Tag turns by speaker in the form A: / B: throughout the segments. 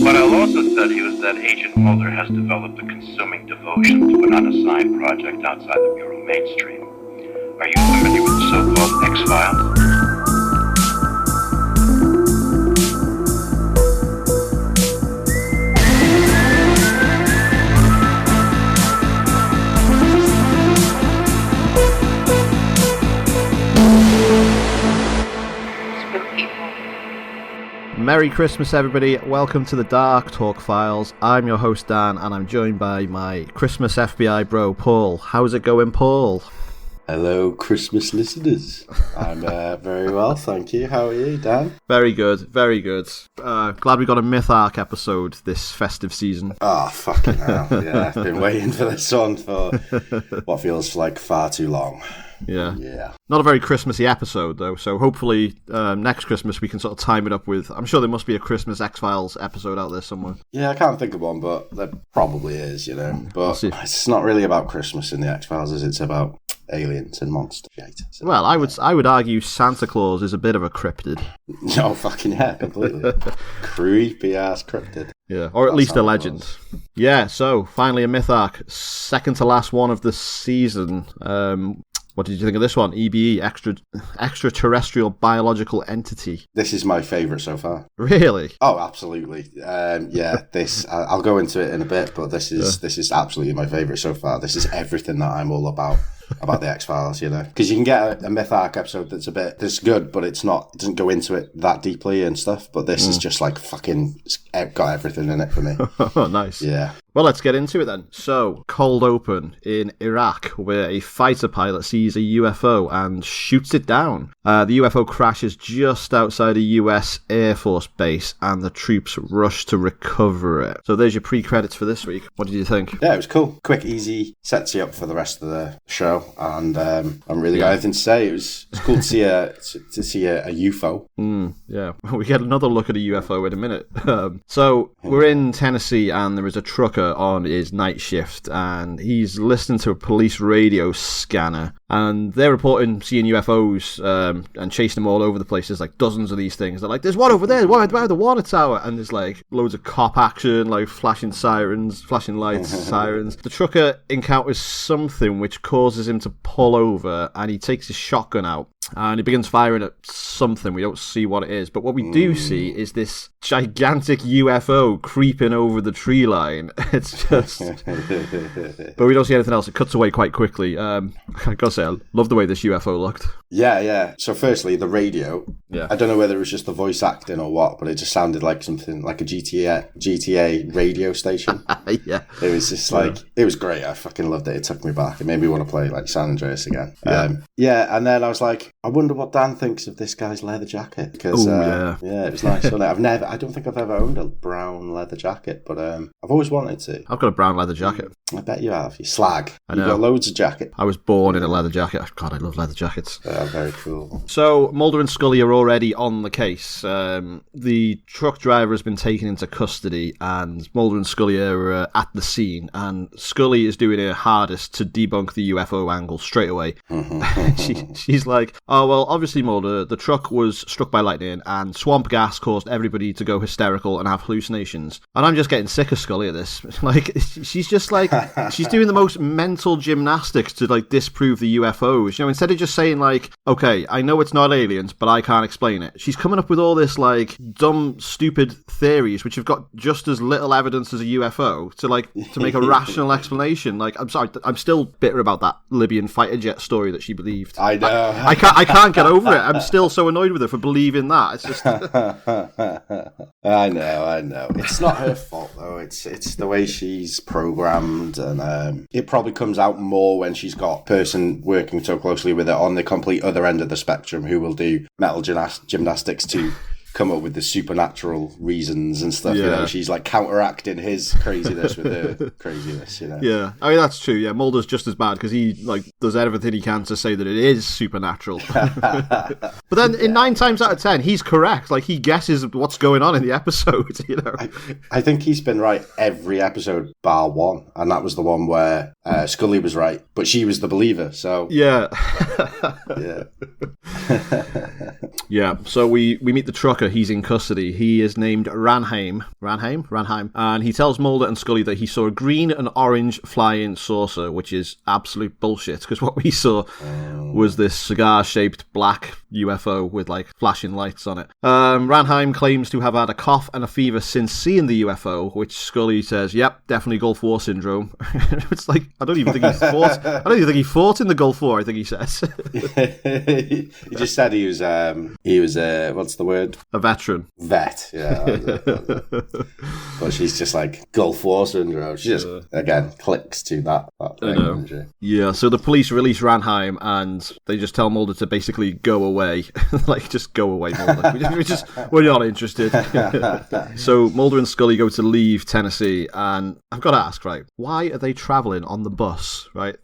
A: What I'll also tell you is that Agent Mulder has developed a consuming devotion to an unassigned project outside the Bureau mainstream. Are you familiar with the so-called X-Files?
B: Merry Christmas, everybody. Welcome to the Dark Talk Files. I'm your host, Dan, and I'm joined by my Christmas FBI bro, Paul. How's it going, Paul?
C: Hello, Christmas listeners. I'm very well, thank you. How are you, Dan?
B: Very good, very good. Glad we got a Myth Arc episode this festive season.
C: Oh, fucking hell. Yeah, I've been waiting for this one for what feels like far too long.
B: Yeah. Not a very Christmassy episode, though, so hopefully next Christmas we can sort of time it up with... I'm sure there must be a Christmas X-Files episode out there somewhere.
C: Yeah, I can't think of one, but there probably is, you know. But it's not really about Christmas in the X-Files, is it? It's about aliens and monsters.
B: Well, I would argue Santa Claus is a bit of a cryptid.
C: No, fucking yeah, completely. Creepy-ass cryptid.
B: Yeah, or at least a legend. Yeah, so, finally a Myth Arc. Second to last one of the season. What did you think of this one? E.B.E, extraterrestrial biological entity.
C: This is my favourite so far.
B: Really?
C: Oh, absolutely. I'll go into it in a bit, but this is absolutely my favourite so far. This is everything that I'm all about the X-Files, you know. Because you can get a Myth Arc episode that's good, but it doesn't go into it that deeply and stuff. But this is just like fucking got everything in it for me.
B: Oh, nice.
C: Yeah.
B: Well, let's get into it then. So, cold open in Iraq, where a fighter pilot sees a UFO and shoots it down. The UFO crashes just outside a US Air Force base, and the troops rush to recover it. So there's your pre-credits for this week. What did you think?
C: Yeah, it was cool. Quick, easy, sets you up for the rest of the show, and I'm really got anything to say. It was cool to see a UFO.
B: Yeah, we get another look at a UFO in a minute. So we're in Tennessee, and there is a trucker on his night shift, and he's listening to a police radio scanner, and they're reporting seeing UFOs and chasing them all over the place. There's like dozens of these things. They're like, there's one over there, by the water tower, and there's like loads of cop action, like flashing lights, sirens. The trucker encounters something which causes him to pull over, and he takes his shotgun out and he begins firing at something. We don't see what it is, but what we do see is this gigantic UFO creeping over the tree line. It's just... But we don't see anything else. It cuts away quite quickly. I gotta say, I love the way this UFO looked.
C: Yeah. So firstly, the radio.
B: Yeah.
C: I don't know whether it was just the voice acting or what, but it just sounded like something like a GTA radio station.
B: Yeah.
C: It was just like, it was great. I fucking loved it. It took me back. It made me want to play like San Andreas again.
B: Yeah.
C: And then I was like, I wonder what Dan thinks of this guy's leather jacket, because it was nice, wasn't it? I don't think I've ever owned a brown leather jacket, but I've always wanted to.
B: I've got a brown leather jacket.
C: I bet you have. You slag.
B: I know.
C: You've got loads of jackets.
B: I was born in a leather jacket. God, I love leather jackets.
C: Very cool.
B: So Mulder and Scully are already on the case. The truck driver has been taken into custody, and Mulder and Scully are at the scene, and Scully is doing her hardest to debunk the UFO angle straight away. She's like, oh, well, obviously, Mulder, the truck was struck by lightning, and swamp gas caused everybody to go hysterical and have hallucinations. And I'm just getting sick of Scully at this. Like, she's just like, she's doing the most mental gymnastics to, like, disprove the UFOs. You know, instead of just saying, like, okay, I know it's not aliens, but I can't explain it. She's coming up with all this, like, dumb, stupid theories, which have got just as little evidence as a UFO to make a rational explanation. Like, I'm sorry, I'm still bitter about that Libyan fighter jet story that she believed.
C: I know.
B: I can't get over it. I'm still so annoyed with her for believing that. It's just...
C: I know. It's not her fault, though. It's the way she's programmed, and it probably comes out more when she's got a person working so closely with her on the complete other end of the spectrum who will do mental gymnastics to come up with the supernatural reasons and stuff. You know, she's like counteracting his craziness with her craziness. You know.
B: Yeah, I mean that's true. Yeah, Mulder's just as bad because he like does everything he can to say that it is supernatural. But then in 9 times out of 10, he's correct. Like he guesses what's going on in the episode. You know,
C: I think he's been right every episode bar one, and that was the one where Scully was right, but she was the believer. So
B: yeah.
C: Yeah.
B: Yeah, so we meet the trucker. trucker he's in custody, he is named Ranheim, and he tells Mulder and Scully that he saw a green and orange flying saucer, which is absolute bullshit, because what we saw was this cigar-shaped black UFO with like flashing lights on it. Ranheim claims to have had a cough and a fever since seeing the UFO, which Scully says, yep, definitely Gulf War syndrome. It's like, I don't even think he fought in the Gulf War, I think he says.
C: He just said he was what's the word?
B: A veteran.
C: Vet, yeah. But she's just like Gulf War syndrome. She just, again, clicks to that thing.
B: Yeah, so the police release Ranheim and they just tell Mulder to basically go away. Like, just go away, Mulder. We're not interested. So Mulder and Scully go to leave Tennessee, and I've got to ask, right, why are they travelling on the bus, right?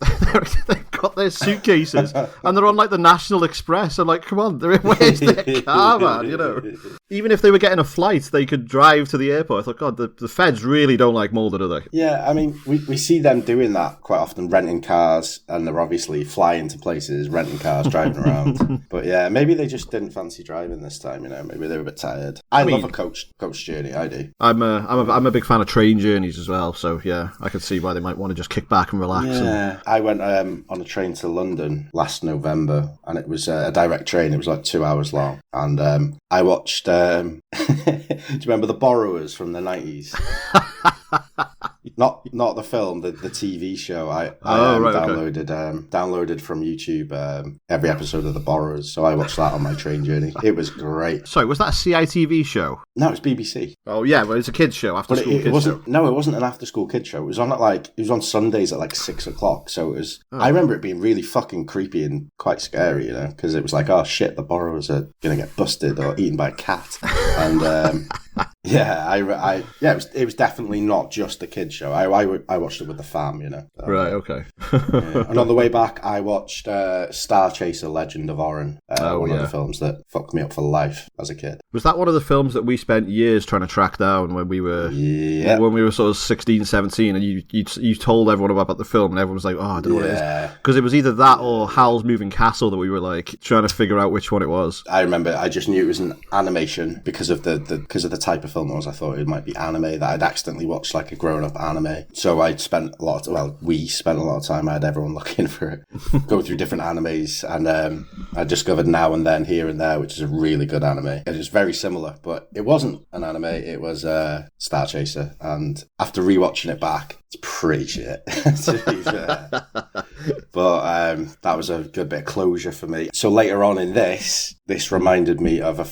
B: They've got their suitcases and they're on like the National Express. I'm like, come on, where's their car, man? You know, even if they were getting a flight, they could drive to the airport. I thought, God, the feds really don't like Mulder, do they?
C: Yeah, I mean, we see them doing that quite often, renting cars, and they're obviously flying to places, renting cars, driving around. But yeah, maybe they just didn't fancy driving this time. You know, maybe they were a bit tired. I love a coach journey. I do. I'm
B: a big fan of train journeys as well. So yeah, I could see why they might want to just kick back and relax.
C: Yeah, I went on a train to London last November, and it was a direct train. It was like 2 hours long, and I watched. Do you remember The Borrowers from the 90s? Not the film, the TV show. I downloaded from YouTube every episode of The Borrowers, so I watched that on my train journey. It was great.
B: Sorry, was that a CITV show?
C: No, it was BBC.
B: Oh yeah, well, it's a kids show, after school kids show.
C: No, it wasn't an after school kids show. It was on Sundays at like 6 o'clock. So it was. I remember it being really fucking creepy and quite scary, you know, because it was like, oh shit, the borrowers are gonna get busted or eaten by a cat, and. Yeah, it was definitely not just a kids show. I watched it with the fam, you know.
B: Right, okay.
C: Yeah. And on the way back, I watched Star Chaser: Legend of Orrin, one of the films that fucked me up for life as a kid.
B: Was that one of the films that we spent years trying to track down when we were sort of 16, 17, and you told everyone about the film, and everyone was like, oh, I don't know what it is. Because it was either that or Howl's Moving Castle that we were like trying to figure out which one it was.
C: I remember I just knew it was an animation because of the type of film it was. I thought it might be anime, that I'd accidentally watched like a grown-up anime. So we spent a lot of time, I had everyone looking for it, go through different animes, and I discovered Now and Then, Here and There, which is a really good anime. It was very similar, but it wasn't an anime, it was Star Chaser, and after rewatching it back, it's pretty shit, to be fair. But that was a good bit of closure for me. So later on in this reminded me of a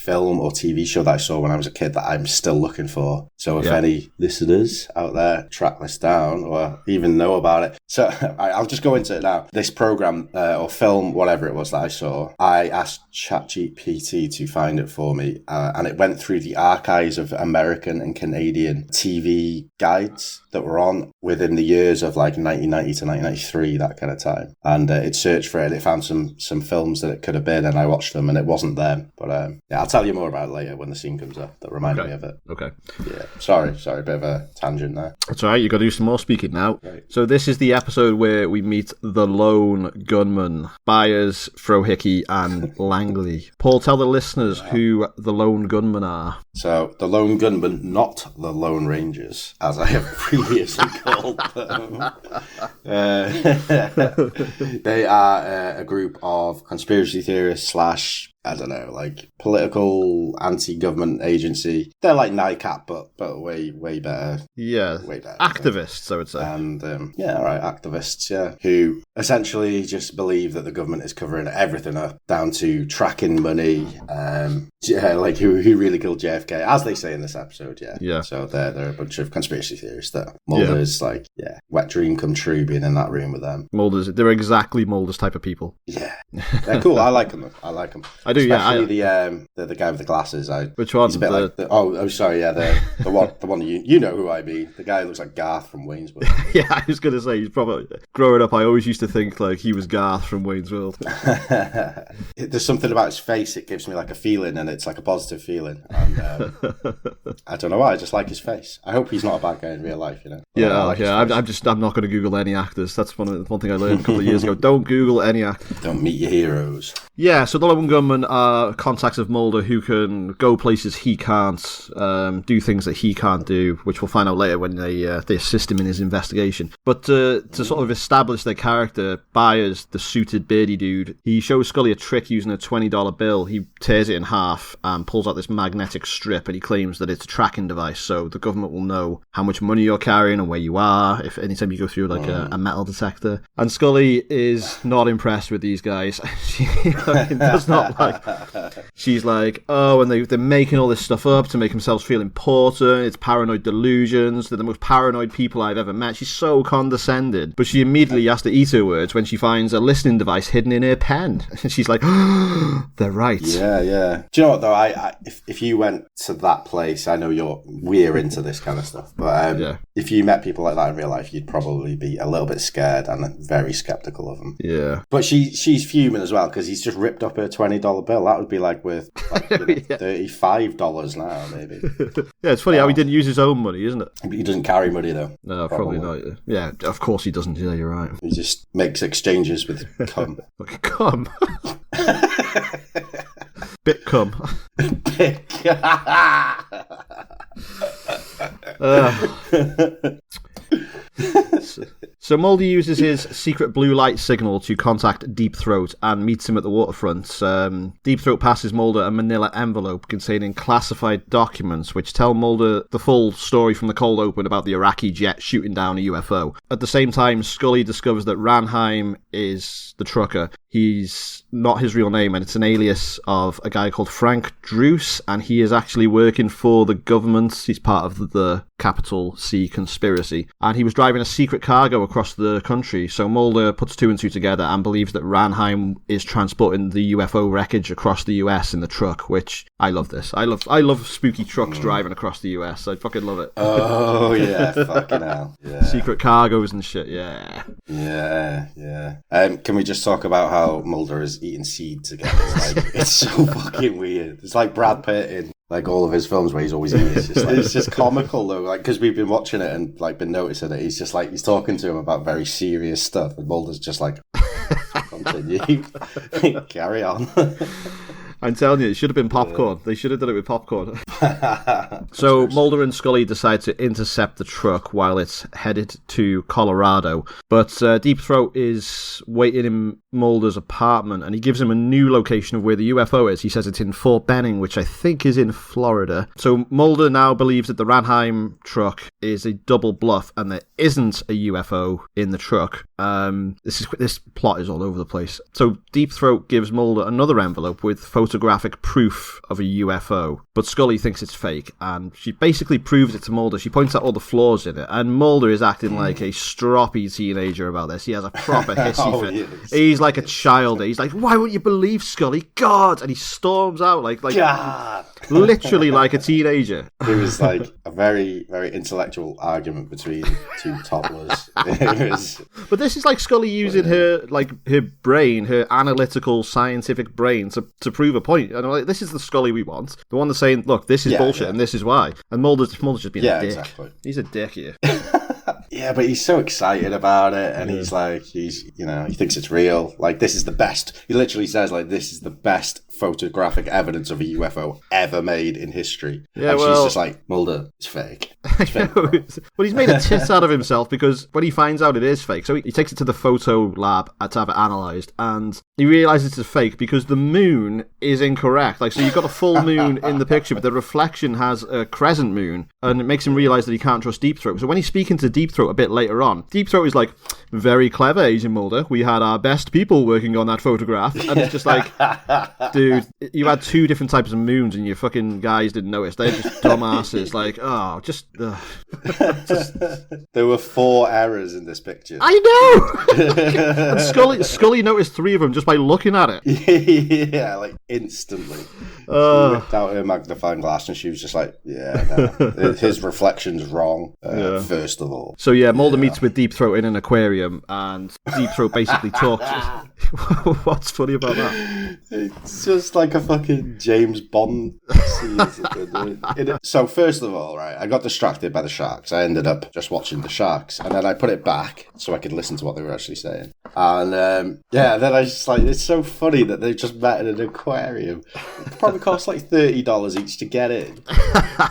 C: film or TV show that I saw when I was a kid that I'm still looking for. So if any listeners out there track this down or even know about it. So I'll just go into it now. This program or film, whatever it was that I saw, I asked ChatGPT to find it for me. And it went through the archives of American and Canadian TV guides that were on within the years of like 1990 to 1993, that kind of time. And it searched for it. It found some films that it could have been, and I watched them and it wasn't them. But I'll tell you more about it later when the scene comes up that reminded me of it.
B: Okay.
C: Yeah. Sorry, a bit of a tangent there.
B: That's all right, you got to do some more speaking now. Right. So this is the episode where we meet the lone gunman, Byers, Frohickey, and Langley. Paul, tell the listeners who the lone gunmen are.
C: So the lone gunmen, not the Lone Rangers, as I have previously called them. They are a group of conspiracy theorists / I don't know, like political anti-government agency. They're like NICAP, but way better.
B: Yeah, way better. Activists, I would say. And
C: activists, yeah, who essentially just believe that the government is covering everything up, down to tracking money. Like who really killed JFK, as they say in this episode. Yeah. So they're a bunch of conspiracy theorists that Mulder's wet dream come true being in that room with them.
B: They're exactly Mulder's type of people.
C: Yeah, they're cool. I like them.
B: I do,
C: especially the guy with the glasses.
B: Which one?
C: He's a bit like the one you know who I mean. The guy who looks like Garth from Wayne's World.
B: Yeah, I was going to say, he's probably, growing up, I always used to think like he was Garth from Wayne's World.
C: There's something about his face, it gives me like a feeling, and it's like a positive feeling. And I don't know why, I just like his face. I hope he's not a bad guy in real life, you know.
B: I'm not going to Google any actors. That's one thing I learned a couple of years ago. Don't Google any actors.
C: Don't meet your heroes.
B: Yeah, so the lone gunman women are contacts of Mulder who can go places he can't, do things that he can't do, which we'll find out later when they assist him in his investigation. But to sort of establish their character, Byers, the suited beardy dude, he shows Scully a trick using a $20 bill. He tears it in half and pulls out this magnetic strip, and he claims that it's a tracking device, so the government will know how much money you're carrying and where you are if anytime you go through like a metal detector. And Scully is not impressed with these guys. She does not like. She's like, oh, and they're making all this stuff up to make themselves feel important. It's paranoid delusions. They're the most paranoid people I've ever met. She's so condescending, but she immediately has to eat her words when she finds a listening device hidden in her pen, and she's like, oh, they're right.
C: Yeah. Do you know what though? If you went to that place, I know we're into this kind of stuff, but if you met people like that in real life, you'd probably be a little bit scared and very skeptical of them.
B: Yeah.
C: But she's fuming as well because he's just ripped up her $20 bill. That would be like worth $35 now, maybe.
B: Yeah, it's funny how he didn't use his own money, isn't it?
C: He doesn't carry money though.
B: No, probably not. Yeah, of course he doesn't. Yeah, you're right.
C: He just makes exchanges with cum.
B: Okay, cum. Bit cum.
C: Bit.
B: So Mulder uses his secret blue light signal to contact Deep Throat and meets him at the waterfront. Deep Throat passes Mulder a manila envelope containing classified documents which tell Mulder the full story from the cold open about the Iraqi jet shooting down a UFO. At the same time, Scully discovers that Ranheim is the trucker. He's not his real name, and it's an alias of a guy called Frank Druce, and he is actually working for the government. He's part of the capital C conspiracy, and he was driving a secret cargo across the country. So Mulder puts two and two together and believes that Ranheim is transporting the UFO wreckage across the US in the truck, which I love this. I love spooky trucks driving across the US. I fucking love it.
C: Oh yeah, fucking hell. Yeah.
B: Secret cargoes and shit, yeah.
C: Yeah. Can we just talk about how Mulder is eating seed together? It's so fucking weird. It's like Brad Pitt in like all of his films where he's always eating. It's just comical though, like because we've been watching it and like been noticing it. He's just like he's talking to him about very serious stuff, and Mulder's just like, continue, carry on.
B: I'm telling you, it should have been popcorn. They should have done it with popcorn. So Mulder and Scully decide to intercept the truck while it's headed to Colorado. But Deep Throat is waiting in Mulder's apartment, and he gives him a new location of where the UFO is. He says it's in Fort Benning, which I think is in Florida. So Mulder now believes that the Ranheim truck is a double bluff, and there isn't a UFO in the truck. This plot is all over the place. So Deep Throat gives Mulder another envelope with photographic proof of a UFO, but Scully thinks it's fake, and she basically proves it to Mulder. She points out all the flaws in it, and Mulder is acting like a stroppy teenager about this. He has a proper hissy fit. He's like a child. He's like, why wouldn't you believe Scully? God! And he storms out like God. Literally like a teenager.
C: It was like a very, very intellectual argument between two toddlers.
B: But this is like Scully using her brain, her analytical, scientific brain to prove a point. And I'm like, this is the Scully we want. The one that's saying, look, this is bullshit and this is why. And Mulder's just being a dick. Exactly. He's a dick here.
C: Yeah, but he's so excited about it, and he's like, he thinks it's real. Like, this is the best. He literally says, like, this is the best photographic evidence of a UFO ever made in history. Yeah, and she's just like, Mulder, it's fake. It's fake.
B: Well, he's made a tit out of himself because when he finds out it is fake, so he takes it to the photo lab to have it analysed, and he realises it's fake because the moon is incorrect. Like, so you've got a full moon in the picture, but the reflection has a crescent moon, and it makes him realise that he can't trust Deep Throat. So when he's speaking to Deep Throat a bit later on, Deep Throat is like, very clever, Agent Mulder. We had our best people working on that photograph. And it's just like, dude, you had two different types of moons and your fucking guys didn't notice. They're just dumbasses. Like, oh, just...
C: There were 4 errors in this picture.
B: I know! And Scully noticed 3 of them just by looking at it.
C: Yeah, like instantly. She whipped out her magnifying glass and she was just like, his reflection's wrong, first of all.
B: So yeah, Mulder meets with Deep Throat in an aquarium, and Deep Throat basically talks. What's funny about that?
C: It's just like a fucking James Bond scene. So first of all, right, I got distracted by the sharks. I ended up just watching the sharks, and then I put it back so I could listen to what they were actually saying. And then I just like, it's so funny that they've just met in an aquarium. It probably cost like $30 each to get in.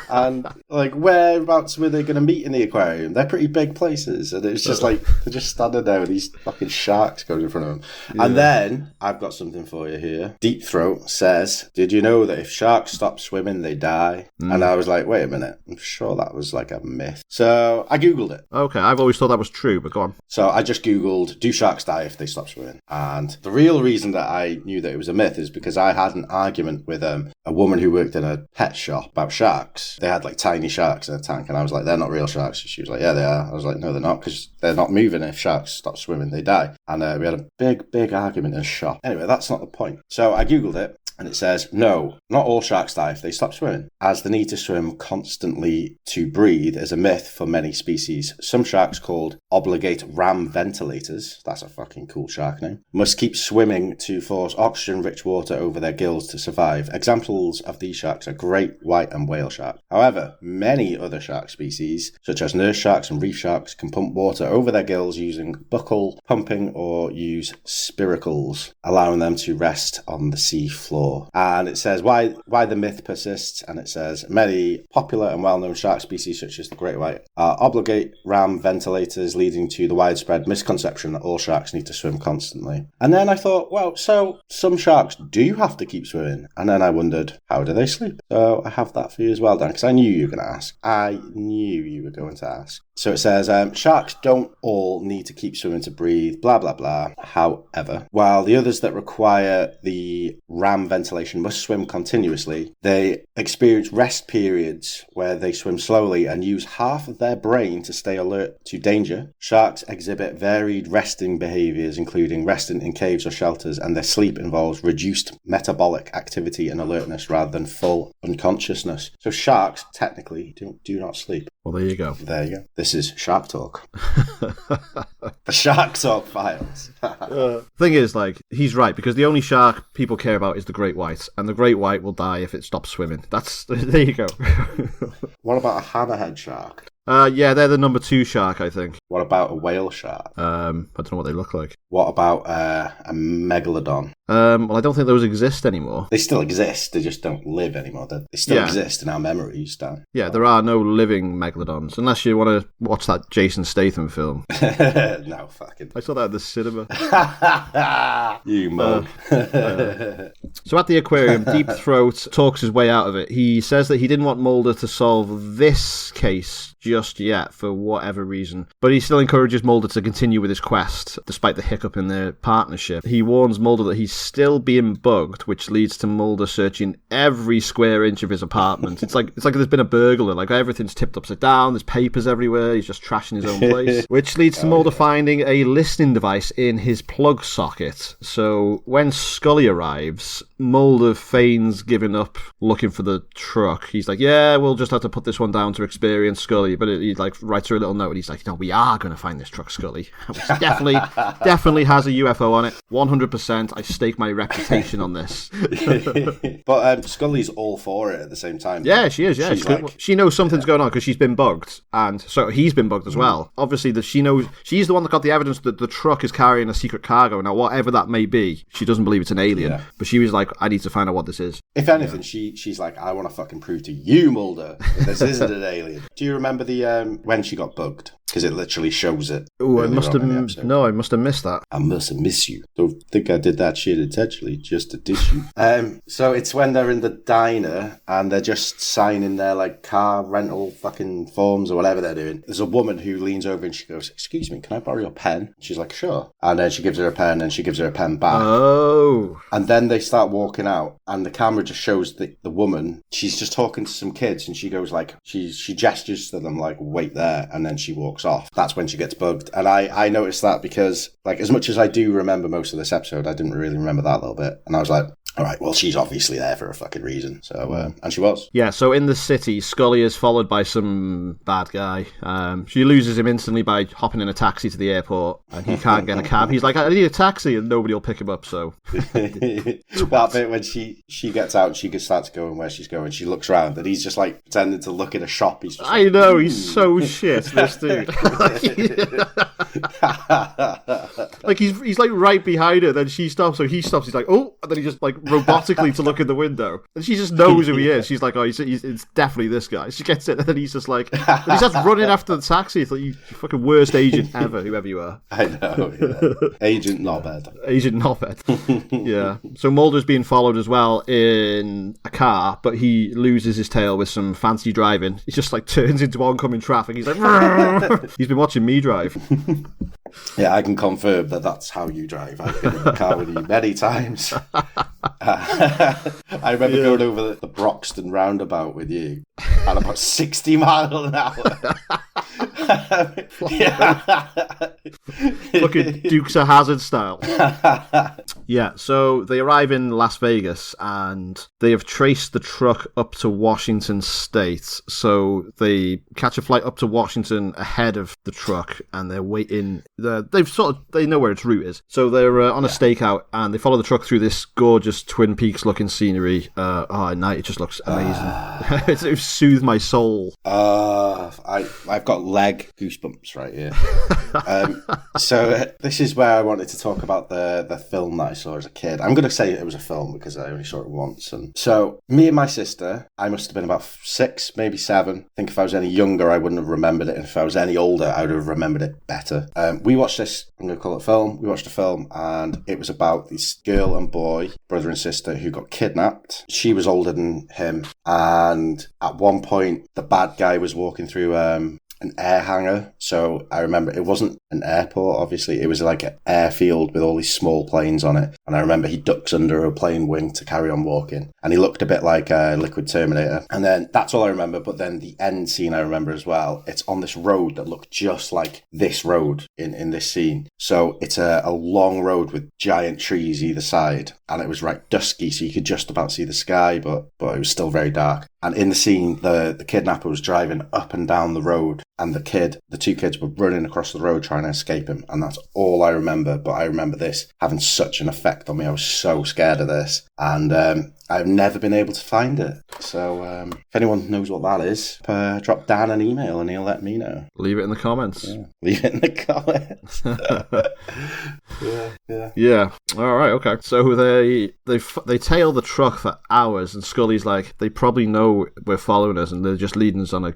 C: And like, whereabouts were they going to meet in the aquarium? They're pretty big places, and it's just like they're just standing there with these fucking sharks going in front of them. Yeah. And then I've got something for you here. Deep Throat says, "Did you know that if sharks stop swimming, they die?" And I was like, wait a minute, I'm sure that was like a myth. So I googled it.
B: Okay, I've always thought that was true, but go on.
C: So I just googled, do sharks die if they stop swimming? And the real reason that I knew that it was a myth is because I had an argument with a woman who worked in a pet shop about sharks. They had like tiny sharks in a tank, and I was like, they're not real sharks. She was like, yeah, they are. I was like, no, they're not, because they're not moving. If sharks stop swimming, they die. And we had a big argument in a shop. Anyway, that's not the point. So I googled it, and it says, no, not all sharks die if they stop swimming, as the need to swim constantly to breathe is a myth for many species. Some sharks, called obligate ram ventilators, that's a fucking cool shark name, must keep swimming to force oxygen-rich water over their gills to survive. Examples of these sharks are great white and whale sharks. However, many other shark species, such as nurse sharks and reef sharks, can pump water over their gills using buccal pumping or use spiracles, allowing them to rest on the sea floor. And it says why the myth persists, and it says many popular and well-known shark species such as the great white are obligate ram ventilators, leading to the widespread misconception that all sharks need to swim constantly. And then I thought, well, so some sharks do have to keep swimming, and then I wondered, how do they sleep? So I have that for you as well, Dan, because I knew you were going to ask. I knew you were going to ask. So it says, sharks don't all need to keep swimming to breathe, blah, blah, blah. However, while the others that require the ram ventilation must swim continuously, they experience rest periods where they swim slowly and use half of their brain to stay alert to danger. Sharks exhibit varied resting behaviors, including resting in caves or shelters, and their sleep involves reduced metabolic activity and alertness rather than full unconsciousness. So sharks technically do not sleep.
B: Well, there you go.
C: There you go. This is Shark Talk. The Shark Talk files.
B: Thing is, like, he's right, because the only shark people care about is the great white, and the great white will die if it stops swimming. There you go.
C: What about a hammerhead shark?
B: Yeah, they're the number 2 shark, I think.
C: What about a whale shark?
B: I don't know what they look like.
C: What about a megalodon?
B: Well, I don't think those exist anymore.
C: They still exist, they just don't live anymore. They still exist in our memories, Dan.
B: Yeah, there are no living megalodons, unless you want to watch that Jason Statham film.
C: No, fucking...
B: I saw that at the cinema.
C: You mug.
B: So at the aquarium, Deep Throat talks his way out of it. He says that he didn't want Mulder to solve this case just yet for whatever reason, but he still encourages Mulder to continue with his quest despite the hiccup in their partnership. He warns Mulder that he's still being bugged, which leads to Mulder searching every square inch of his apartment. It's like there's been a burglar, like everything's tipped upside down, there's papers everywhere, he's just trashing his own place, which leads to Mulder finding a listening device in his plug socket. So when Scully arrives, Mulder feigns giving up looking for the truck. He's like, yeah, we'll just have to put this one down to experience Scully, but he like writes her a little note and he's like, no, we are going to find this truck, Scully. Which definitely has a UFO on it. 100%. I stake my reputation on this.
C: But Scully's all for it at the same time.
B: Yeah, she is. Yeah, she knows something's going on because she's been bugged, and so he's been bugged as well. Obviously, she knows she's the one that got the evidence that the truck is carrying a secret cargo. Now, whatever that may be, she doesn't believe it's an alien, but she was like, I need to find out what this is.
C: If anything, she's like, I want to fucking prove to you, Mulder, that this isn't an alien. Do you remember the when she got bugged? Because it literally shows it.
B: Oh, I must have missed that.
C: I must have missed you. Don't think I did that shit intentionally, just to dish you. So it's when they're in the diner and they're just signing their like car rental fucking forms or whatever they're doing. There's a woman who leans over and she goes, "Excuse me, can I borrow your pen?" She's like, "Sure." And then she gives her a pen and she gives her a pen back.
B: Oh.
C: And then they start walking out and the camera just shows the woman. She's just talking to some kids and she goes like, she gestures to them like, wait there, and then she walks off. That's when she gets bugged. And I noticed that because like as much as I do remember most of this episode, I didn't really remember that little bit. And I was like, All right, well, she's obviously there for a fucking reason. So, and she was.
B: Yeah, so in the city, Scully is followed by some bad guy. She loses him instantly by hopping in a taxi to the airport, and he can't get a cab. He's like, I need a taxi, and nobody will pick him up, so...
C: That bit when she gets out and she starts going where she's going, she looks around, and he's just, like, pretending to look in a shop. He's just
B: I know, he's so shit, this dude. Like, he's like, right behind her, then she stops, so he stops, he's like, oh, and then he just, like, robotically to look in the window, and she just knows who he is. She's like, oh, it's definitely this guy. She gets it, and then he's just like, and he starts running after the taxi. It's like, you fucking worst agent ever, whoever you are.
C: I know, yeah. Agent Knobhead.
B: Agent Knobhead. Yeah. So Mulder's being followed as well in a car, but he loses his tail with some fancy driving. He just, like, turns into oncoming traffic. He's like, he's been watching me drive.
C: Yeah, I can confirm that that's how you drive. I've been in the car with you many times. I remember going over the Broxton roundabout with you at about 60 miles an hour.
B: Fucking Dukes of Hazzard style. Yeah, so they arrive in Las Vegas and they have traced the truck up to Washington State. So they catch a flight up to Washington ahead of the truck and they're waiting. They know where its route is. So they're on a stakeout and they follow the truck through this gorgeous Twin Peaks looking scenery. At night it just looks amazing. It soothed my soul.
C: I've got leg goosebumps right here. So this is where I wanted to talk about the film that I saw as a kid. I'm going to say it was a film because I only saw it once. And so me and my sister, I must have been about 6, maybe 7. I think if I was any younger, I wouldn't have remembered it. And if I was any older, I would have remembered it better. We watched this, I'm going to call it a film. We watched a film and it was about this girl and boy, brother and sister, who got kidnapped. She was older than him. And at one point, the bad guy was walking through an air hangar. So I remember it wasn't an airport, obviously. It was like an airfield with all these small planes on it. And I remember he ducks under a plane wing to carry on walking. And he looked a bit like a Liquid Terminator. And then that's all I remember. But then the end scene I remember as well. It's on this road that looked just like this road in this scene. So it's a long road with giant trees either side. And it was right dusky, so you could just about see the sky, but it was still very dark. And in the scene, the kidnapper was driving up and down the road, and the two kids were running across the road trying to escape him. And that's all I remember. But I remember this having such an effect on me. I was so scared of this. And I've never been able to find it. So if anyone knows what that is, drop Dan an email and he'll let me know.
B: Leave it in the comments.
C: Yeah. Leave it in the comments.
B: Yeah. All right. Okay. So they tail the truck for hours, and Scully's like, they probably know we're following us, and they're just leading us on a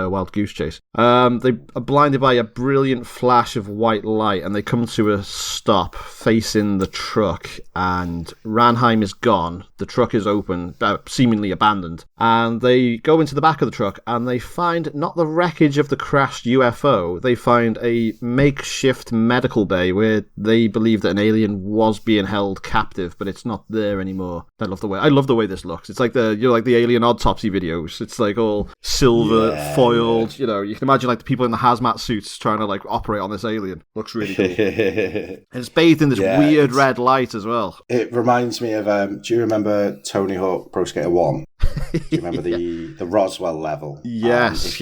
B: wild goose chase. They are blinded by a brilliant flash of white light, and they come to a stop facing the truck. And Ranheim is gone. The truck is open, seemingly abandoned, and they go into the back of the truck, and they find not the wreckage of the crashed UFO. They find a makeshift medical bay where they believe that an alien was being held captive, but it's not there anymore. I love the way this looks. It's like the alien autopsy videos. It's like all silver foiled. You know, you can imagine like the people in the hazmat suits trying to like operate on this alien. Looks really cool. And it's bathed in this weird red light as well.
C: It reminds me of do you remember Tony Hawk Pro Skater 1? Do you remember the Roswell level?
B: Yes,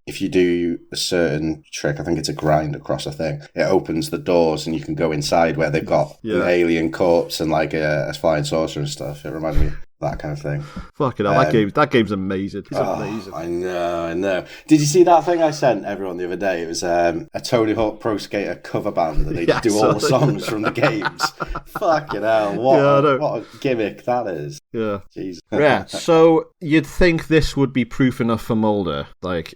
C: If you do a certain trick, I think it's a grind across a thing, it opens the doors and you can go inside where they've got an alien corpse and like a flying saucer and stuff. It reminds me of that kind of thing.
B: Fucking hell, that game's amazing. It's amazing.
C: I know. Did you see that thing I sent everyone the other day? It was a Tony Hawk Pro Skater cover band and they do all the songs from the games. Fucking hell, what a gimmick that is.
B: Yeah.
C: Jesus.
B: Yeah, so you'd think this would be proof enough for Mulder, like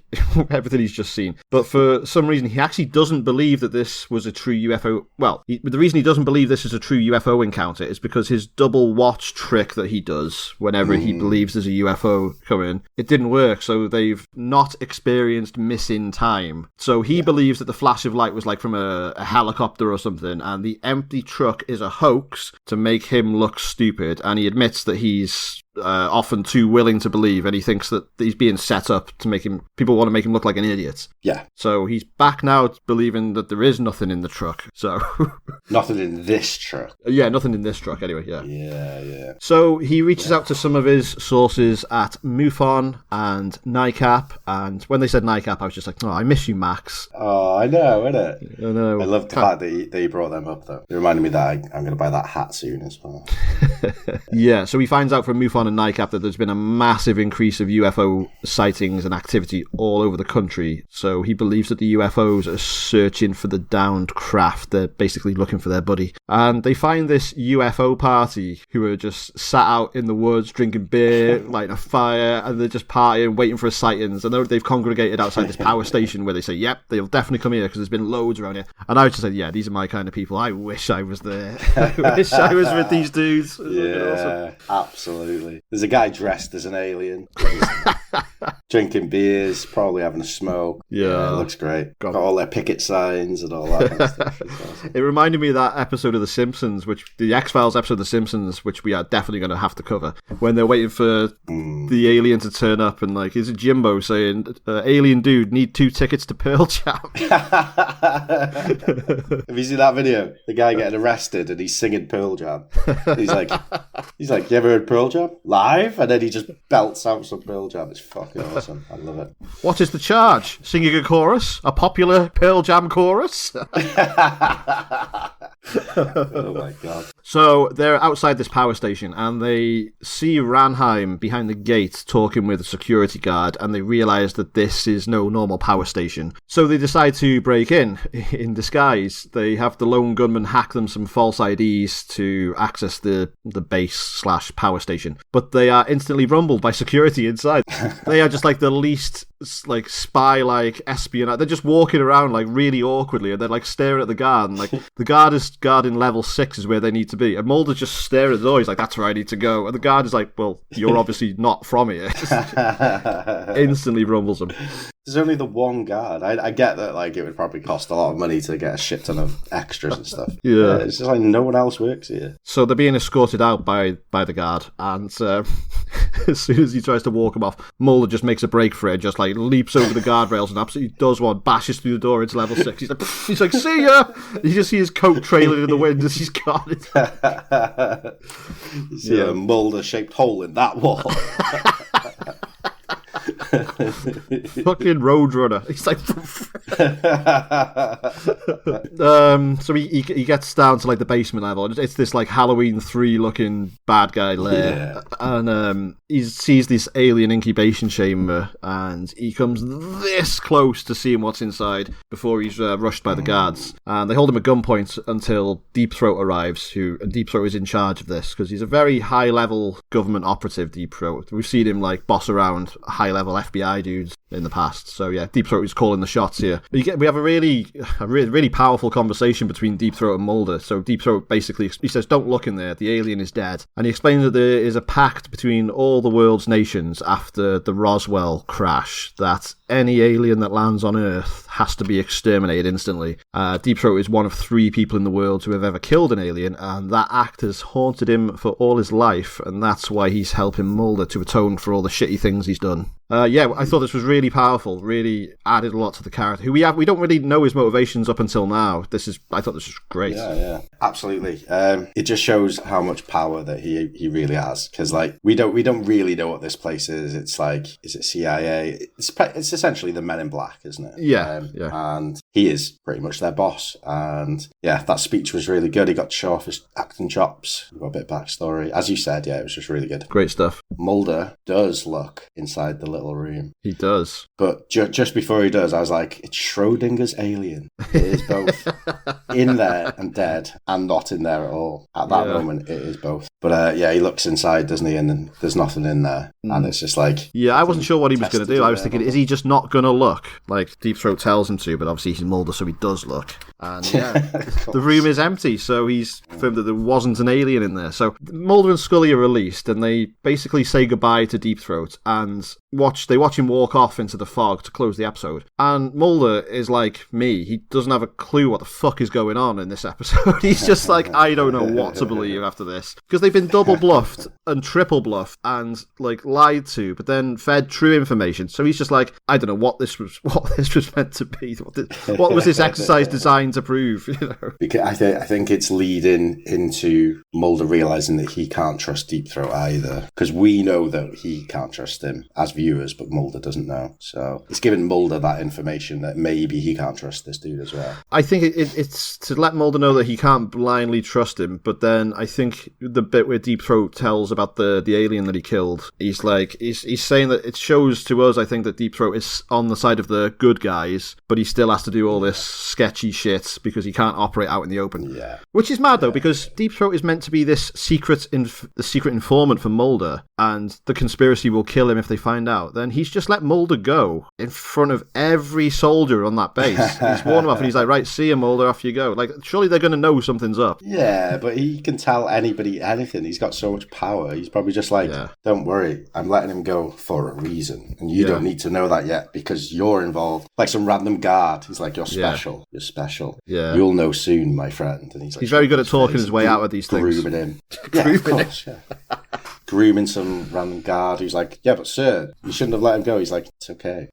B: everything he's just seen. But for some reason, he actually doesn't believe that this was a true UFO. Well, the reason he doesn't believe this is a true UFO encounter is because his double watch trick that he does whenever he believes there's a UFO coming, it didn't work. So they've not experienced missing time. So he believes that the flash of light was like from a helicopter or something, and the empty truck is a hoax to make him look stupid. And he admits that he's often too willing to believe, and he thinks that he's being set up to make him. People want to make him look like an idiot.
C: Yeah.
B: So he's back now believing that there is nothing in the truck. So
C: nothing in this truck.
B: Yeah, nothing in this truck anyway. Yeah.
C: Yeah.
B: So he reaches out to some of his sources at MUFON and NICAP, and when they said NICAP, I was just like, "Oh, I miss you, Max."
C: Oh, I know, innit?
B: I know.
C: I love the fact that he brought them up, though. It reminded me that I'm going to buy that hat soon as well.
B: Yeah, so he finds out from MUFON and NICAP that there's been a massive increase of UFO sightings and activity all over the country. So he believes that the UFOs are searching for the downed craft. They're basically looking for their buddy. And they find this UFO party who are just sat out in the woods drinking beer, lighting a fire, and they're just partying, waiting for sightings. And they've congregated outside this power station where they say, yep, they'll definitely come here because there's been loads around here. And I was just like, yeah, these are my kind of people. I wish I was there. I wish I was with these dudes.
C: Yeah, absolutely. There's a guy dressed as an alien, drinking beers, probably having a smoke. Yeah, it looks great. Got all their picket signs and all that kind of stuff. Awesome.
B: It reminded me of that episode of The Simpsons, the X-Files episode of The Simpsons, which we are definitely going to have to cover, when they're waiting for the alien to turn up, and like, is it Jimbo saying, alien dude, need 2 tickets to Pearl Jam?
C: Have you seen that video? The guy getting arrested and he's singing Pearl Jam. He's like, you ever heard Pearl Jam? Live? And then he just belts out some Pearl Jam. It's fucking awesome. I love it.
B: What is the charge? Singing a chorus? A popular Pearl Jam chorus?
C: Oh my god.
B: So they're outside this power station and they see Ranheim behind the gate talking with a security guard, and they realise that this is no normal power station. So they decide to break in disguise. They have the lone gunman hack them some false IDs to access the base/power station. But they are instantly rumbled by security inside. They are just like the least like spy-like espionage. They're just walking around like really awkwardly, and they're like staring at the guard, and like the guard in level 6 is where they need to be, and Mulder's just staring at the door. He's like, that's where I need to go, and the guard is like, well, you're obviously not from here. Instantly rumbles him.
C: There's only the one guard. I get that, like, it would probably cost a lot of money to get a shit ton of extras and stuff.
B: Yeah.
C: It's just like no one else works here.
B: So they're being escorted out by the guard, and as soon as he tries to walk him off, Mulder just makes a break for it, just like leaps over the guardrails and absolutely does one, bashes through the door into level 6. He's like, see ya! You just see his coat trailing in the wind as he's gone.
C: You see a Mulder-shaped hole in that wall.
B: Fucking Roadrunner. He's like, so he gets down to like the basement level. It's this like Halloween 3 looking bad guy lair, and he sees this alien incubation chamber, and he comes this close to seeing what's inside before he's rushed by the guards. And they hold him at gunpoint until Deep Throat arrives, and Deep Throat is in charge of this because he's a very high level government operative. Deep Throat, we've seen him like boss around high level FBI dudes in the past. So yeah, Deep Throat is calling the shots here. We have a really powerful conversation between Deep Throat and Mulder. So Deep Throat basically, he says, don't look in there, the alien is dead. And he explains that there is a pact between all the world's nations after the Roswell crash that any alien that lands on Earth has to be exterminated instantly. Deep Throat is one of 3 people in the world who have ever killed an alien, and that act has haunted him for all his life, and that's why he's helping Mulder to atone for all the shitty things he's done. I thought this was really powerful, really added a lot to the character. We don't really know his motivations up until now. I thought this was great.
C: Yeah, absolutely. It just shows how much power that he really has, because like we don't really know what this place is. It's like, is it CIA? It's essentially the Men in Black, isn't it?
B: Yeah.
C: And he is pretty much their boss. And yeah, that speech was really good. He got to show off his acting chops. We got a bit of backstory, as you said. Yeah, it was just really good.
B: Great stuff.
C: Mulder does look inside the little room.
B: He does.
C: But just before he does, I was like, it's Schrodinger's alien. It is both in there and dead, and not in there at all. At that moment, it is both. But he looks inside, doesn't he? And then there's nothing in there. And it's just like...
B: Yeah, I wasn't sure what he was going to do. I was thinking, is he just not going to look? Like, Deep Throat tells him to, but obviously using Mulder so he does look. And yeah, the room is empty, so he's confirmed that there wasn't an alien in there. So Mulder and Scully are released, and they basically say goodbye to Deep Throat, and watch him walk off into the fog to close the episode. And Mulder is like me. He doesn't have a clue what the fuck is going on in this episode. He's just like, I don't know what to believe after this. Because they've been double bluffed and triple bluffed and like lied to, but then fed true information. So he's just like, I don't know what this was meant to be. What was this exercise designed to prove? You know?
C: Because I think it's leading into Mulder realizing that he can't trust Deep Throat either. Because we know that he can't trust him as viewers, but Mulder doesn't know. So it's giving Mulder that information that maybe he can't trust this dude as well.
B: I think it's to let Mulder know that he can't blindly trust him, but then I think the bit where Deep Throat tells about the alien that he killed, he's saying that it shows to us, I think, that Deep Throat is on the side of the good guys, but he still has to do all this sketchy shit because he can't operate out in the open.
C: Yeah.
B: Which is mad, though, because Deep Throat is meant to be this secret informant for Mulder, and the conspiracy will kill him if they find out. Then he's just let Mulder go in front of every soldier on that base. He's warned him off, and he's like, right, see you, Mulder, off you go. Like, surely they're going to know something's up.
C: Yeah, but he can tell anybody anything. He's got so much power. He's probably just like, don't worry, I'm letting him go for a reason. And you don't need to know that yet because you're involved. Like some random guard. He's like, you're special. Yeah. You're special. Yeah. You'll know soon, my friend. And he's like,
B: he's very good at talking his way out of these things.
C: Grooming him. Yeah, of course, yeah. Grooming some random guard who's like, yeah, but sir, you shouldn't have let him go. He's like, it's okay.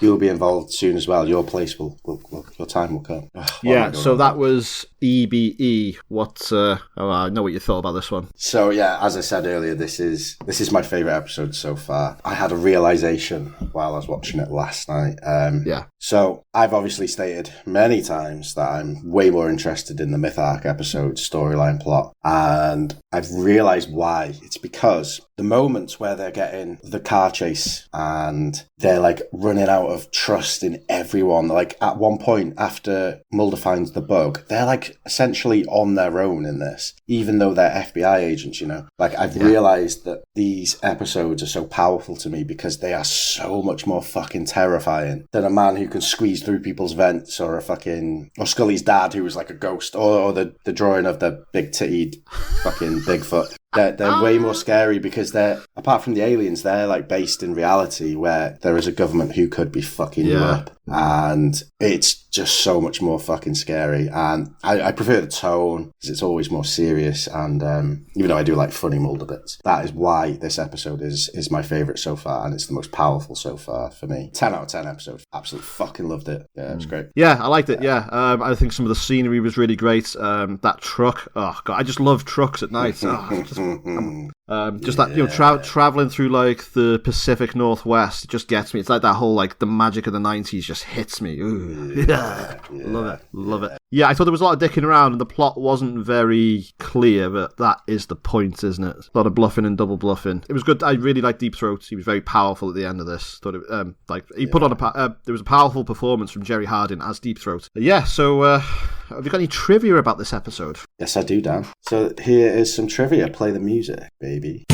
C: You'll be involved soon as well. Your place your time will come. Oh,
B: so that was E.B.E. I know what you thought about this one.
C: So yeah, as I said earlier, this is my favourite episode so far. I had a realisation while I was watching it last night. So I've obviously stated many times that I'm way more interested in the Myth Arc episode storyline plot, and I've realised why. It's because the moments where they're getting the car chase and they're like running out of trust in everyone, like at one point after Mulder finds the bug, they're like essentially on their own in this, even though they're FBI agents, you know. Like I've realised that these episodes are so powerful to me because they are so much more fucking terrifying than a man who can squeeze through people's vents, or or Scully's dad who was like a ghost, or the drawing of the big tittied fucking Bigfoot. They're way more scary because they're, apart from the aliens, they're like based in reality where there is a government who could be fucking you up. And it's just so much more fucking scary. And I prefer the tone because it's always more serious. And even though I do like funny Mulder bits, that is why this episode is my favourite so far. And it's the most powerful so far for me. 10 out of 10 episode. Absolutely fucking loved it. Yeah, it was great.
B: Yeah, I liked it. Yeah. I think some of the scenery was really great. That truck. Oh, God, I just love trucks at night. That, traveling through like the Pacific Northwest, it just gets me. It's like that whole like the magic of the 90s just hits me. Ooh. Love it. Yeah, I thought there was a lot of dicking around and the plot wasn't very clear, but that is the point, isn't it? A lot of bluffing and double bluffing. It was good. I really liked Deep Throat. He was very powerful at the end of this. Thought it, put on there was a powerful performance from Jerry Hardin as Deep Throat. So have you got any trivia about this episode?
C: Yes, I do, Dan. So here is some trivia. Play the music, baby.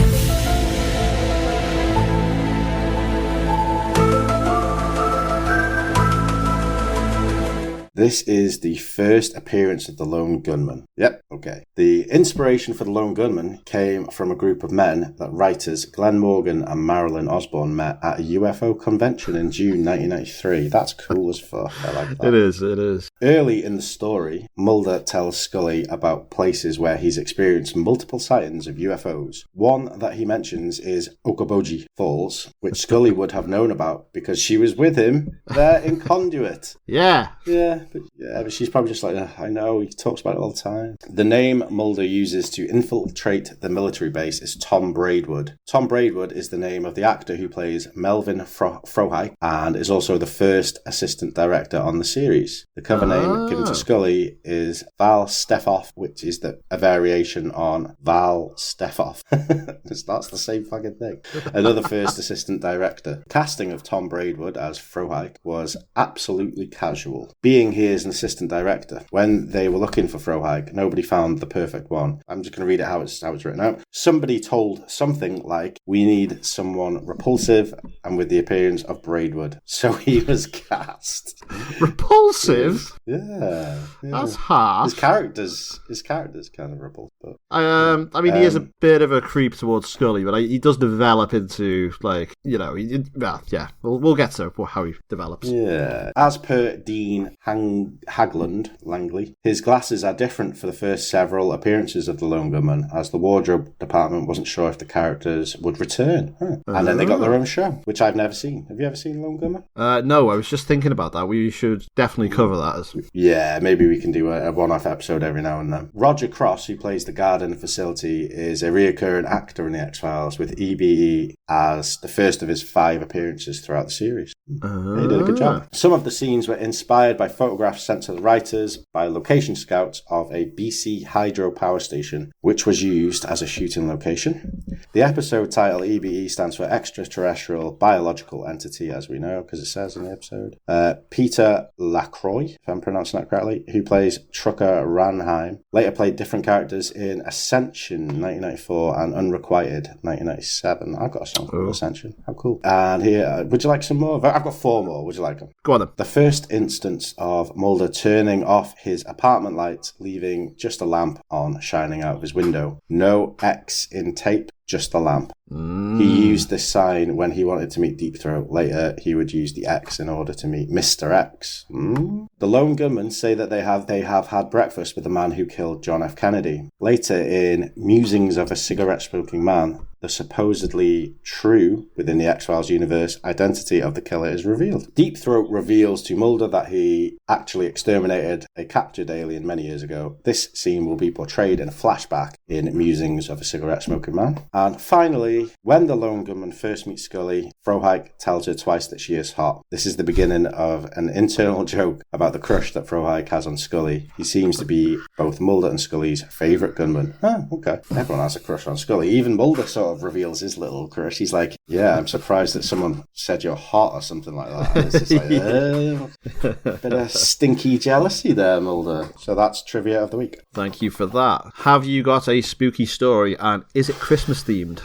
C: This is the first appearance of the Lone Gunman. Yep, okay. The inspiration for the Lone Gunman came from a group of men that writers Glenn Morgan and Marilyn Osborne met at a UFO convention in June 1993. That's cool as fuck. I like that.
B: It is.
C: Early in the story, Mulder tells Scully about places where he's experienced multiple sightings of UFOs. One that he mentions is Okoboji Falls, which Scully would have known about because she was with him there in Conduit.
B: Yeah,
C: but she's probably just like, I know, he talks about it all the time. The name Mulder uses to infiltrate the military base is Tom Braidwood. Tom Braidwood is the name of the actor who plays Melvin Frohike and is also the first assistant director on the series. The cover name given to Scully is Val Stefoff, which is a variation on Val Stefoff. That's the same fucking thing. Another first assistant director. Casting of Tom Braidwood as Frohike was absolutely casual. Being here's an assistant director. When they were looking for Frohike, nobody found the perfect one. I'm just going to read it how it's written out. Somebody told something like, we need someone repulsive and with the appearance of Braidwood. So he was cast.
B: Repulsive?
C: Yeah.
B: That's harsh.
C: His character's kind of repulsive. But,
B: I mean, he is a bit of a creep towards Scully, but he does develop into, like, you know, we'll get to how he develops.
C: Yeah. As per Dean Langley, his glasses are different for the first several appearances of the Lone Gunman, as the wardrobe department wasn't sure if the characters would return. And then they got their own show, which I've never seen. Have you ever seen Lone Gunman?
B: No, I was just thinking about that. We should definitely cover that.
C: Yeah, maybe we can do a one-off episode every now and then. Roger Cross, who plays the guard in the facility, is a reoccurring actor in the X-Files, with E.B.E. as the first of his 5 appearances throughout the series. He did a good job. Some of the scenes were inspired by photographs sent to the writers by location scouts of a BC hydro power station, which was used as a shooting location. The episode title E.B.E. stands for Extraterrestrial Biological Entity, as we know, because it says in the episode. Peter Lacroix, if I'm pronouncing that correctly, who plays Trucker Ranheim, later played different characters in Ascension 1994 and Unrequited 1997. I've got a song called Ascension. How cool. And here, would you like some more? I've got 4 more. Would you like them?
B: Go on then.
C: The first instance of Mulder turning off his apartment lights, leaving just a lamp on, shining out of his window. No X in tape, just the lamp. He used this sign when he wanted to meet Deep Throat. Later, he would use the X in order to meet Mr. X. The Lone Gunmen say that they have had breakfast with the man who killed John F. Kennedy. Later, in Musings of a Cigarette-Smoking Man, the supposedly true, within the X-Files universe, identity of the killer is revealed. Deep Throat reveals to Mulder that he actually exterminated a captured alien many years ago. This scene will be portrayed in a flashback in Musings of a Cigarette-Smoking Man. And finally, when the Lone Gunman first meets Scully, Frohike tells her twice that she is hot. This is the beginning of an internal joke about the crush that Frohike has on Scully. He seems to be both Mulder and Scully's favourite gunman. Okay. Everyone has a crush on Scully. Even Mulder sort of reveals his little crush. He's like, yeah, I'm surprised that someone said you're hot or something like that. And it's just like, bit of stinky jealousy there, Mulder. So that's trivia of the week.
B: Thank you for that. Have you got a spooky story, and is it Christmas themed?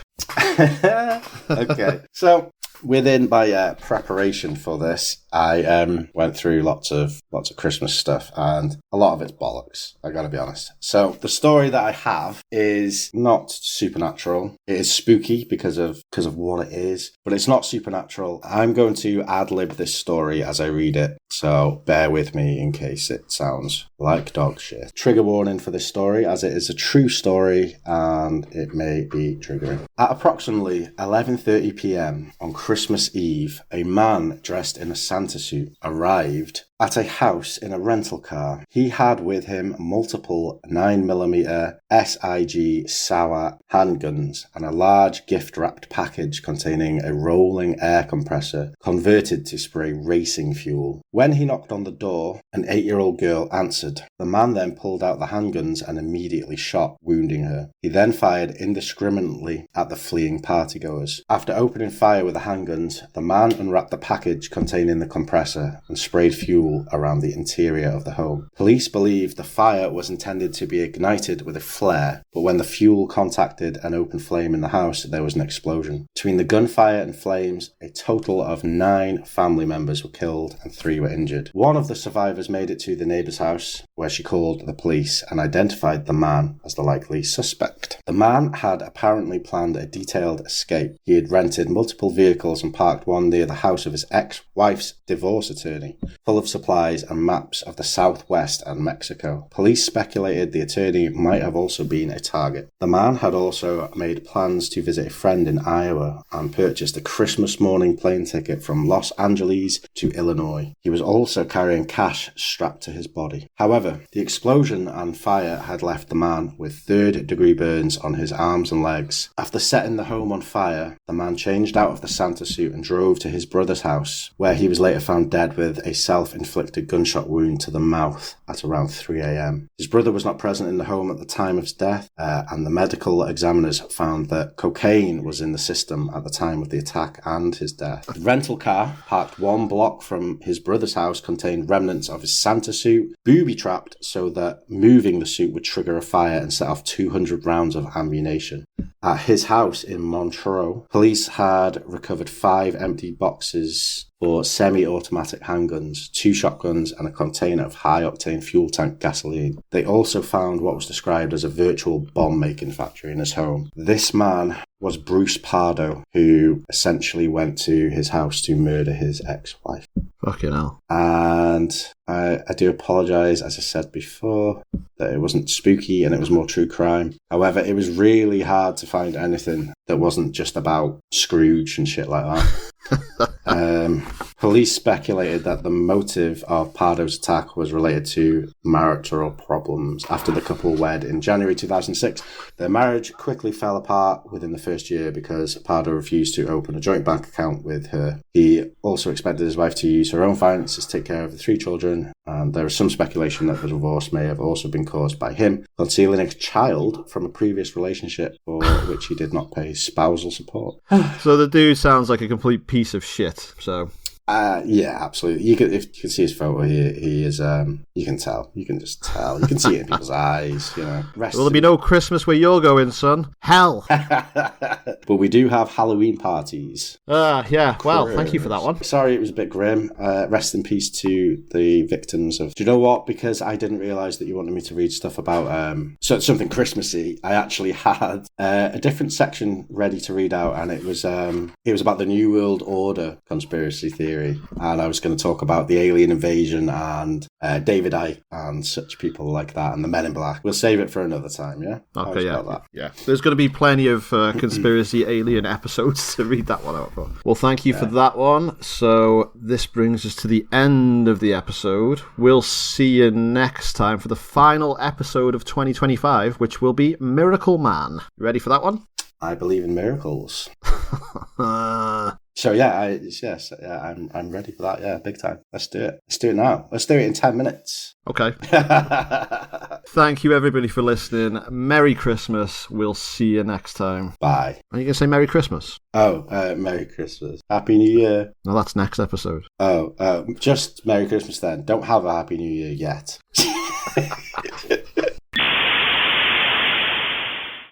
C: Okay. So within my preparation for this, I went through lots of Christmas stuff, and a lot of it's bollocks, I gotta be honest. So the story that I have is not supernatural. It is spooky because of what it is, but it's not supernatural. I'm going to ad-lib this story as I read it, so bear with me in case it sounds like dog shit. Trigger warning for this story, as it is a true story and it may be triggering. At approximately 11:30 p.m. on Christmas Eve, a man dressed in a Santa suit arrived at a house in a rental car. He had with him multiple 9mm SIG Sauer handguns and a large gift-wrapped package containing a rolling air compressor converted to spray racing fuel. When he knocked on the door, an 8-year-old girl answered. The man then pulled out the handguns and immediately shot, wounding her. He then fired indiscriminately at the fleeing partygoers. After opening fire with the handguns, the man unwrapped the package containing the compressor and sprayed fuel around the interior of the home. Police believe the fire was intended to be ignited with a flare, but when the fuel contacted an open flame in the house, there was an explosion. Between the gunfire and flames, a total of 9 family members were killed and 3 were injured. One of the survivors made it to the neighbour's house, where she called the police and identified the man as the likely suspect. The man had apparently planned a detailed escape. He had rented multiple vehicles and parked one near the house of his ex-wife's divorce attorney, full of supplies and maps of the Southwest and Mexico. Police speculated the attorney might have also been a target. The man had also made plans to visit a friend in Iowa and purchased a Christmas morning plane ticket from Los Angeles to Illinois. He was also carrying cash strapped to his body. However, the explosion and fire had left the man with third-degree burns on his arms and legs. After setting the home on fire, the man changed out of the Santa suit and drove to his brother's house, where he was later found dead with a self-inflicted self-inflicted gunshot wound to the mouth at around 3 a.m. His brother was not present in the home at the time of his death, and the medical examiners found that cocaine was in the system at the time of the attack and his death. The rental car, parked 1 block from his brother's house, contained remnants of his Santa suit, booby-trapped so that moving the suit would trigger a fire and set off 200 rounds of ammunition. At his house in Montreux, police had recovered 5 empty boxes for semi-automatic handguns, 2 shotguns, and a container of high-octane fuel tank gasoline. They also found what was described as a virtual bomb-making factory in his home. This man was Bruce Pardo, who essentially went to his house to murder his ex-wife.
B: Fucking hell.
C: And I do apologise, as I said before, that it wasn't spooky and it was more true crime. However, it was really hard to find anything that wasn't just about Scrooge and shit like that. Police speculated that the motive of Pardo's attack was related to marital problems. After the couple wed in January 2006, their marriage quickly fell apart within the first year because Pardo refused to open a joint bank account with her. He also expected his wife to use her own finances to take care of the 3 children, and there is some speculation that the divorce may have also been caused by him concealing a child from a previous relationship for which he did not pay spousal support.
B: So the dude sounds like a complete piece of shit, so...
C: Yeah, absolutely. If you can see his photo here, he is, you can tell. You can just tell. You can see it in people's eyes, you know.
B: Will there be no Christmas where you're going, son? Hell!
C: But we do have Halloween parties.
B: Yeah. Well, thank you for that one.
C: Sorry, it was a bit grim. Rest in peace to the victims of... Do you know what? Because I didn't realise that you wanted me to read stuff about something Christmassy, I actually had a different section ready to read out, and it was about the New World Order conspiracy theory. And I was going to talk about the alien invasion and David Icke and such people like that and the Men in Black. We'll save it for another time, yeah?
B: Okay, yeah. There's going to be plenty of conspiracy alien episodes to read that one out for. Well, thank you for that one. So this brings us to the end of the episode. We'll see you next time for the final episode of 2025, which will be Miracle Man. You ready for that one?
C: I believe in miracles. So I'm ready for that. Yeah, big time. Let's do it. Let's do it now. Let's do it in 10 minutes.
B: Okay. Thank you everybody for listening. Merry Christmas. We'll see you next time.
C: Bye.
B: Are you going to say Merry Christmas?
C: Oh, Merry Christmas. Happy New Year.
B: No, that's next episode.
C: Oh, just Merry Christmas then. Don't have a Happy New Year yet.